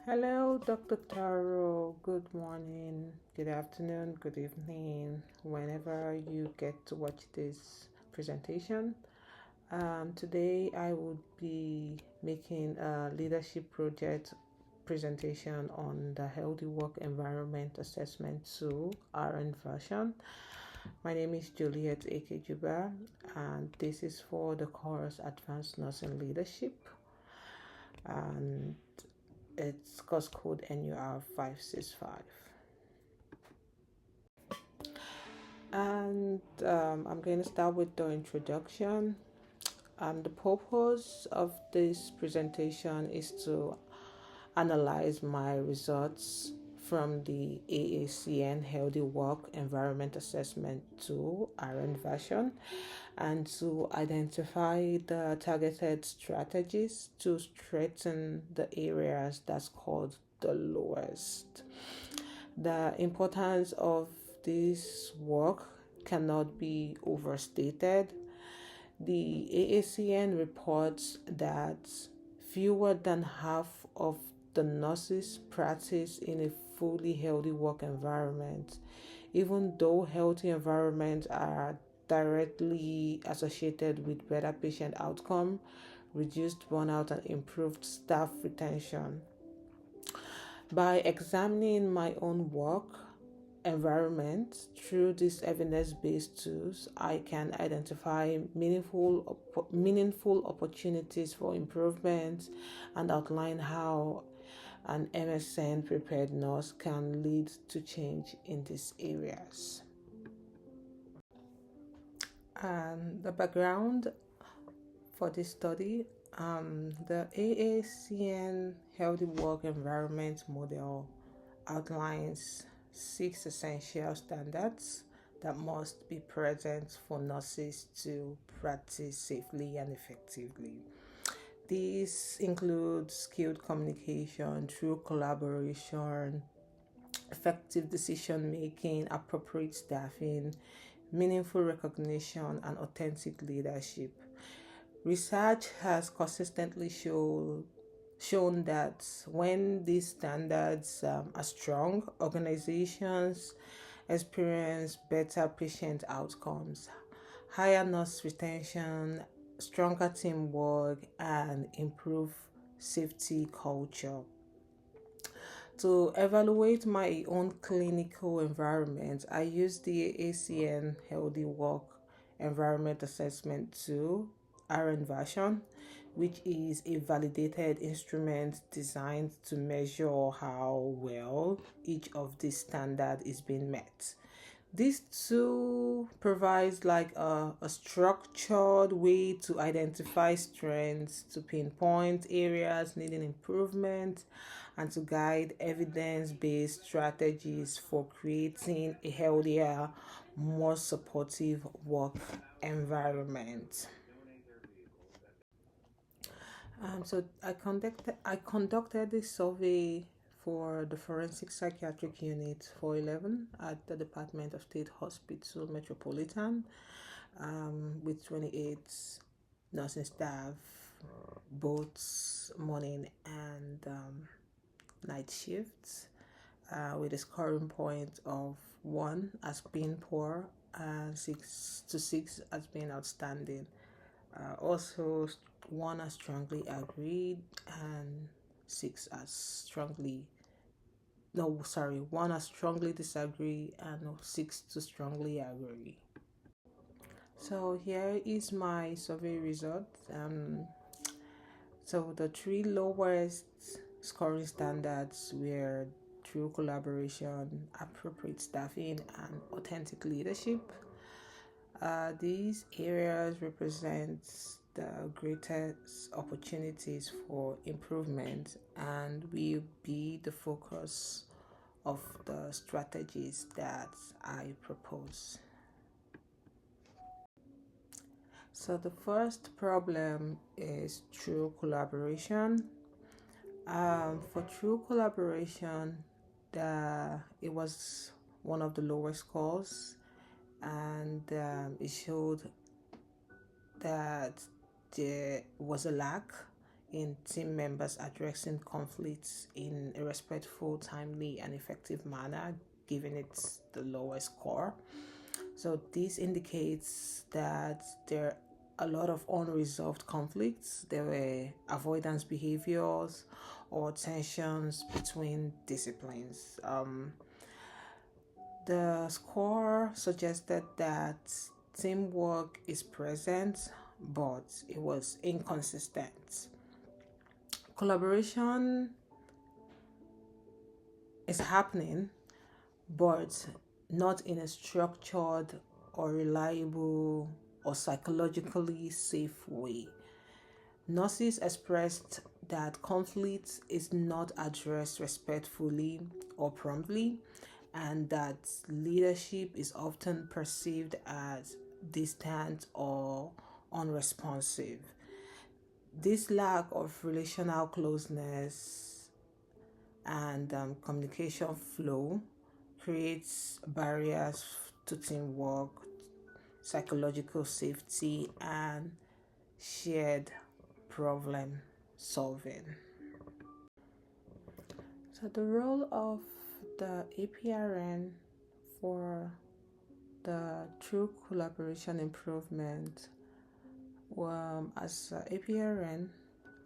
Hello, Dr. Taro. Good morning, good afternoon, good evening, whenever you get to watch this presentation. Today, I would be making a leadership project presentation on the Healthy Work Environment Assessment 2 RN version. My name is Juliet Akejuba, and this is for the course Advanced Nursing Leadership. And it's course code NUR 565. And I'm going to start with the introduction. The purpose of this presentation is to analyze my results from the AACN Healthy Work Environment Assessment 2 RN version and to identify the targeted strategies to strengthen the areas that scored the lowest. The importance of this work cannot be overstated. The AACN reports that fewer than half of the nurses practice in a fully healthy work environment, even though healthy environments are directly associated with better patient outcome, reduced burnout, and improved staff retention. By examining my own work environment through these evidence-based tools, I can identify meaningful opportunities for improvement and outline how an MSN prepared nurse can lead to change in these areas. And the background for this study, the AACN Healthy Work Environment Model outlines 6 essential standards that must be present for nurses to practice safely and effectively. These include skilled communication through collaboration, effective decision making, appropriate staffing, meaningful recognition, and authentic leadership. Research has consistently shown that when these standards are strong, organizations experience better patient outcomes, higher nurse retention, stronger teamwork, and improved safety culture. To evaluate my own clinical environment, I use the AACN Healthy Work Environment Assessment 2 RN version, which is a validated instrument designed to measure how well each of these standards is being met. This tool provides like a structured way to identify strengths, to pinpoint areas needing improvement, and to guide evidence-based strategies for creating a healthier, more supportive work environment. So I conducted this survey for the Forensic Psychiatric Unit 411 at the Department of State Hospital Metropolitan, with 28 nursing staff, both morning and night shifts, with a scoring point of 1 as being poor and 6 as being outstanding. Also, 1 as strongly agreed and 6 as strongly, no, sorry, 1 as strongly disagree and 6 to strongly agree. So here is my survey result. So the 3 lowest scoring standards were through collaboration, appropriate staffing, and authentic leadership. These areas represent the greatest opportunities for improvement and will be the focus of the strategies that I propose. So the first problem is true collaboration. For true collaboration, it was one of the lowest scores, and it showed that there was a lack in team members addressing conflicts in a respectful, timely, and effective manner, giving it the lowest score. So this indicates that there are a lot of unresolved conflicts. There were avoidance behaviors or tensions between disciplines. The score suggested that teamwork is present, but it was inconsistent. Collaboration is happening, but not in a structured or reliable or psychologically safe way. Nurses expressed that conflict is not addressed respectfully or promptly, and that leadership is often perceived as distant or unresponsive. This lack of relational closeness and communication flow creates barriers to teamwork, psychological safety, and shared problem solving. So, the role of the APRN for the true collaboration improvement, as APRN,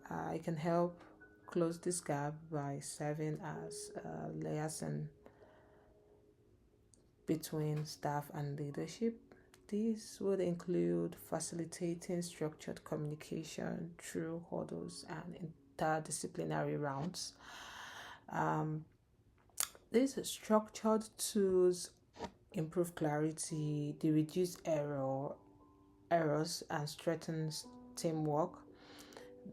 I can help close this gap by serving as a liaison between staff and leadership. This would include facilitating structured communication through huddles and interdisciplinary rounds. These structured tools improve clarity, they reduce errors and strengthens teamwork.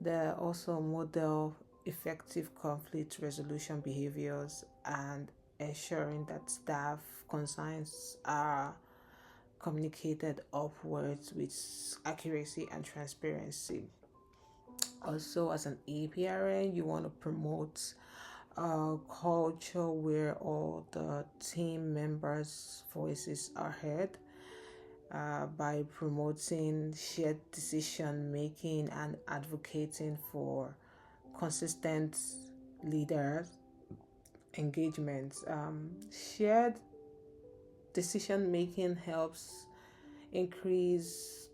They also model effective conflict resolution behaviors and ensuring that staff concerns are communicated upwards with accuracy and transparency. Also, as an APRN, you want to promote a culture where all the team members' voices are heard by promoting shared decision making and advocating for consistent leaders engagements. Shared decision making helps increase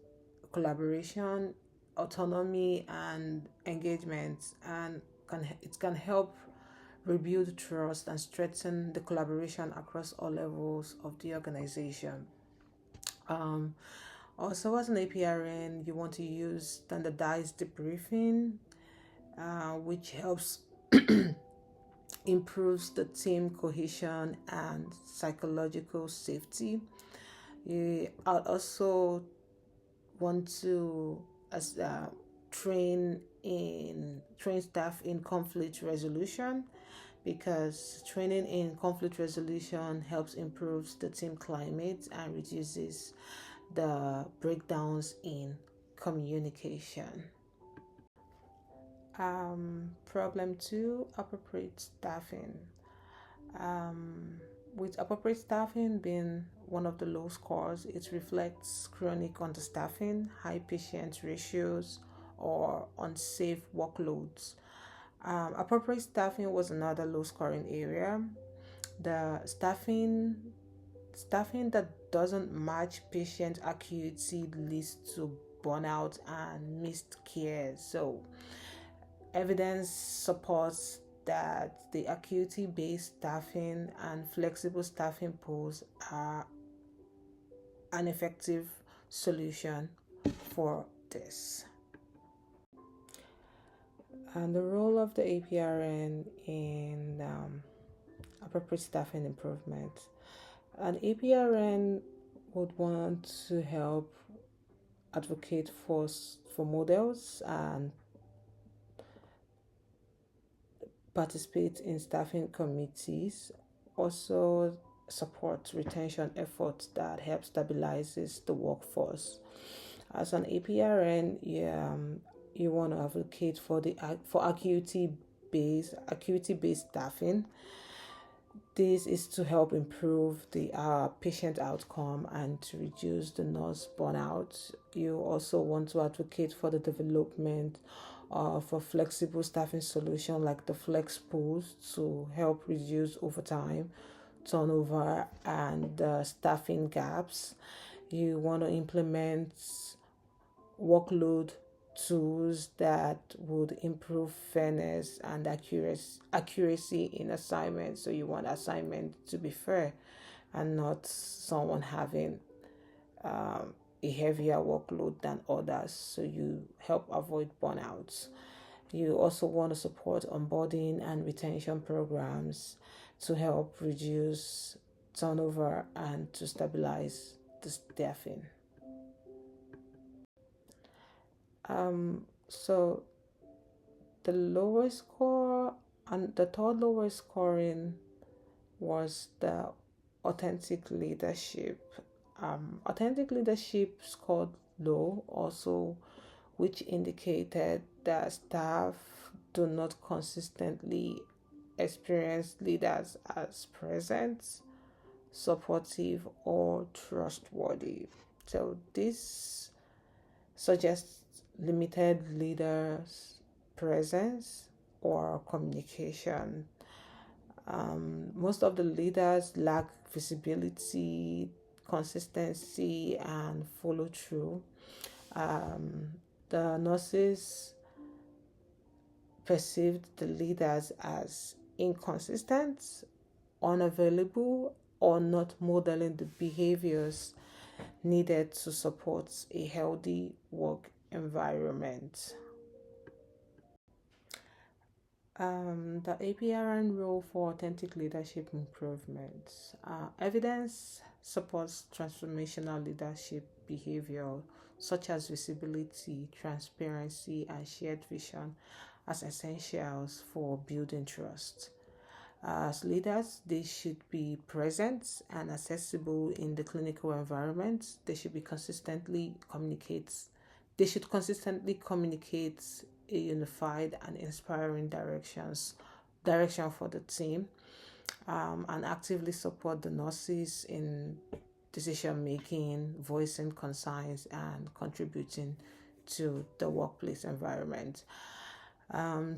collaboration, autonomy, and engagement, and it can help rebuild trust and strengthen the collaboration across all levels of the organization. Also, as an APRN, you want to use standardized debriefing, which helps improves the team cohesion and psychological safety. You also want to train staff in conflict resolution, because training in conflict resolution helps improve the team climate and reduces the breakdowns in communication. Problem 2, appropriate staffing. With appropriate staffing being one of the low scores, it reflects chronic understaffing, high patient ratios, or unsafe workloads. Appropriate staffing was another low scoring area. The staffing that doesn't match patient acuity leads to burnout and missed care. So evidence supports that the acuity-based staffing and flexible staffing pools are an effective solution for this. And the role of the APRN in appropriate staffing improvement. An APRN would want to help advocate for models and participate in staffing committees, also support retention efforts that help stabilizes the workforce. As an APRN, you want to advocate for acuity based staffing. This is to help improve the patient outcome and to reduce the nurse burnout. You also want to advocate for the development for flexible staffing solution like the flex pools to help reduce overtime, turnover, and staffing gaps. You want to implement workload tools that would improve fairness and accuracy in assignment. So you want assignment to be fair and not someone having a heavier workload than others. So you help avoid burnouts. You also want to support onboarding and retention programs to help reduce turnover and to stabilize the staffing. So the lowest score and the third lowest scoring was the authentic leadership. Authentic leadership scored low also, which indicated that staff do not consistently experience leaders as present, supportive, or trustworthy. So this suggests limited leaders' presence or communication. Most of the leaders lack visibility, consistency, and follow through. The nurses perceived the leaders as inconsistent, unavailable, or not modeling the behaviors needed to support a healthy work environment. The APRN role for authentic leadership improvements. Evidence supports transformational leadership behavior such as visibility, transparency, and shared vision as essentials for building trust. As leaders, they should be present and accessible in the clinical environment. They should consistently communicate a unified and inspiring direction for the team, and actively support the nurses in decision making, voicing concerns, and contributing to the workplace environment.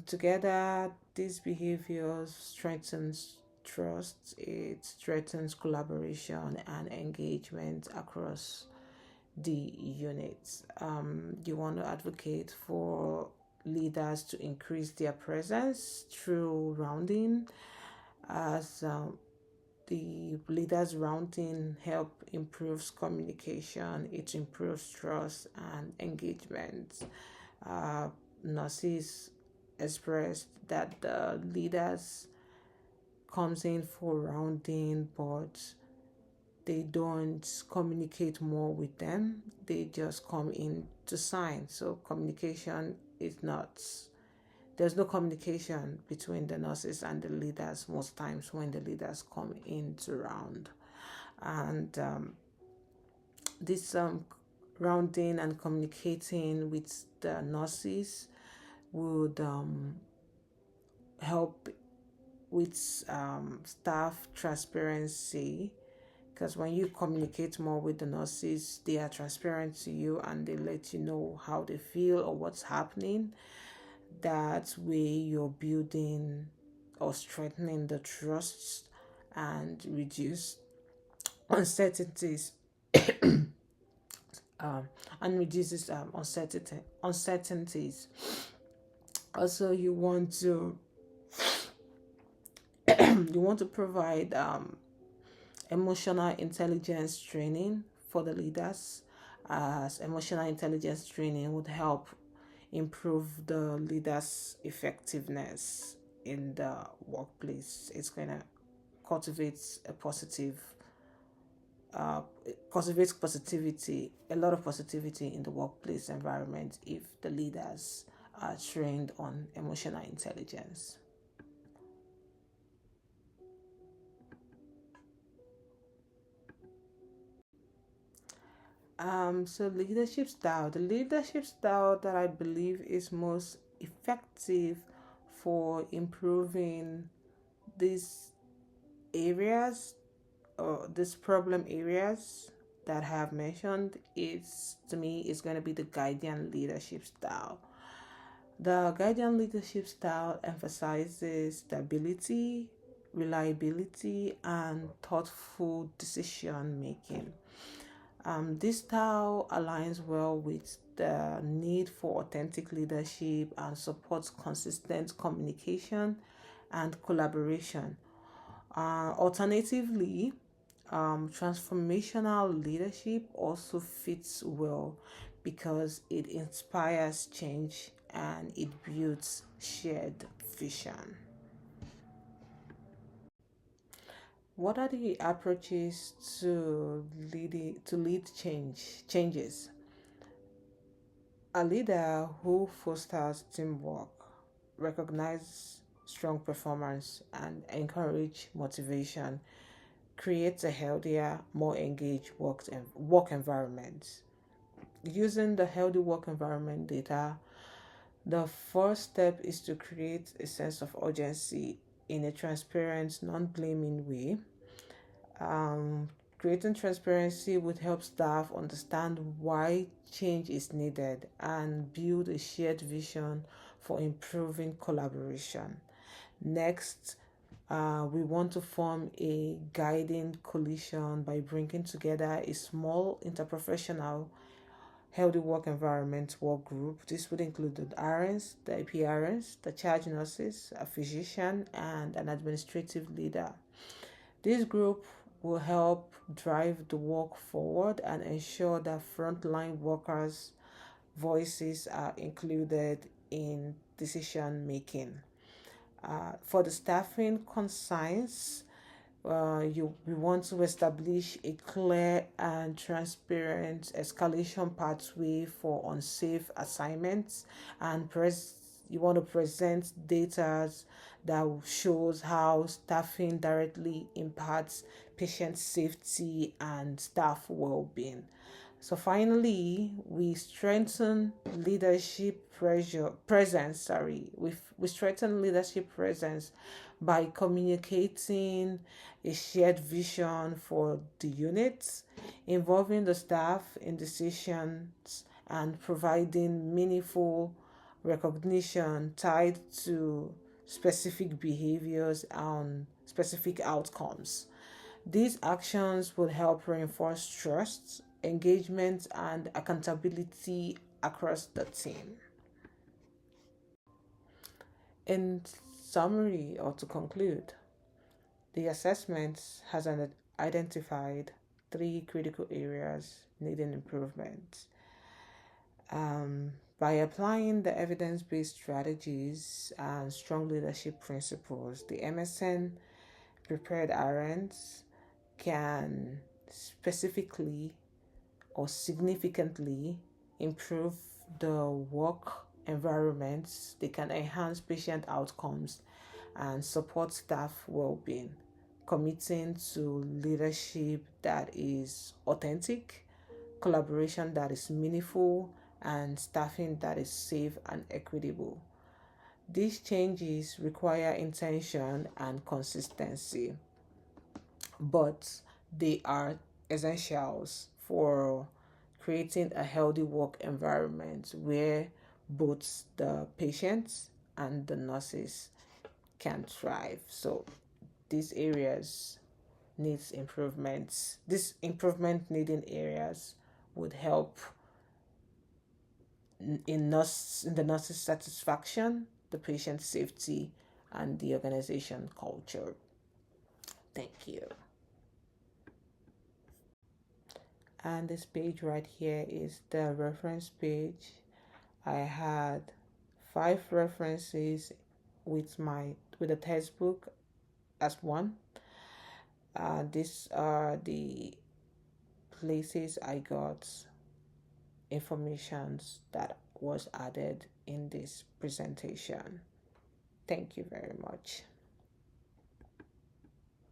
Together, these behaviors strengthens trust, it strengthens collaboration and engagement across the units. You want to advocate for leaders to increase their presence through rounding, as the leaders rounding help improves communication, it improves trust and engagement. Nurses expressed that the leaders comes in for rounding, but they don't communicate more with them. They just come in to sign. So communication is not, there's no communication between the nurses and the leaders most times when the leaders come in to round. And this rounding and communicating with the nurses would help with staff transparency, because when you communicate more with the nurses, they are transparent to you and they let you know how they feel or what's happening. That way you're building or strengthening the trust and reduce uncertainties and reduces uncertainties. Also, you want to provide emotional intelligence training for the leaders, as emotional intelligence training would help improve the leaders' effectiveness in the workplace. It's going to cultivate a positive cultivates positivity, a lot of positivity in the workplace environment if the leaders are trained on emotional intelligence. So leadership style. The leadership style that I believe is most effective for improving these areas or these problem areas that I have mentioned is, to me, is going to be the guardian leadership style. The guardian leadership style emphasizes stability, reliability, and thoughtful decision making. This style aligns well with the need for authentic leadership and supports consistent communication and collaboration. Alternatively, transformational leadership also fits well because it inspires change and it builds shared vision. What are the approaches to lead changes? A leader who fosters teamwork, recognizes strong performance, and encourage motivation creates a healthier, more engaged work environment. Using the healthy work environment data, the first step is to create a sense of urgency in a transparent, non blaming way. Um, Creating transparency would help staff understand why change is needed and build a shared vision for improving collaboration. Next, we want to form a guiding coalition by bringing together a small interprofessional healthy work environment work group. This would include the RNs, the APRNs, the charge nurses, a physician, and an administrative leader. This group will help drive the work forward and ensure that frontline workers' voices are included in decision making. For the staffing concerns, we want to establish a clear and transparent escalation pathway for unsafe assignments and you want to present data that shows how staffing directly impacts patient safety and staff well-being. So finally, we strengthen leadership presence. We strengthen leadership presence by communicating a shared vision for the units, involving the staff in decisions, and providing meaningful recognition tied to specific behaviors and specific outcomes. These actions will help reinforce trust, engagement, and accountability across the team. In summary, or to conclude, the assessment has identified three critical areas needing improvement. By applying the evidence based strategies and strong leadership principles, the MSN prepared RNs can specifically or significantly improve the work environments, they can enhance patient outcomes and support staff well-being, committing to leadership that is authentic, collaboration that is meaningful, and staffing that is safe and equitable. These changes require intention and consistency, but they are essentials for creating a healthy work environment where both the patients and the nurses can thrive. So these areas needs improvements. This improvement needing areas would help in the nurse's satisfaction, the patient safety, and the organization culture. Thank you. And this page right here is the reference page. I had 5 references with the textbook as one. These are the places I got informations that was added in this presentation. Thank you very much.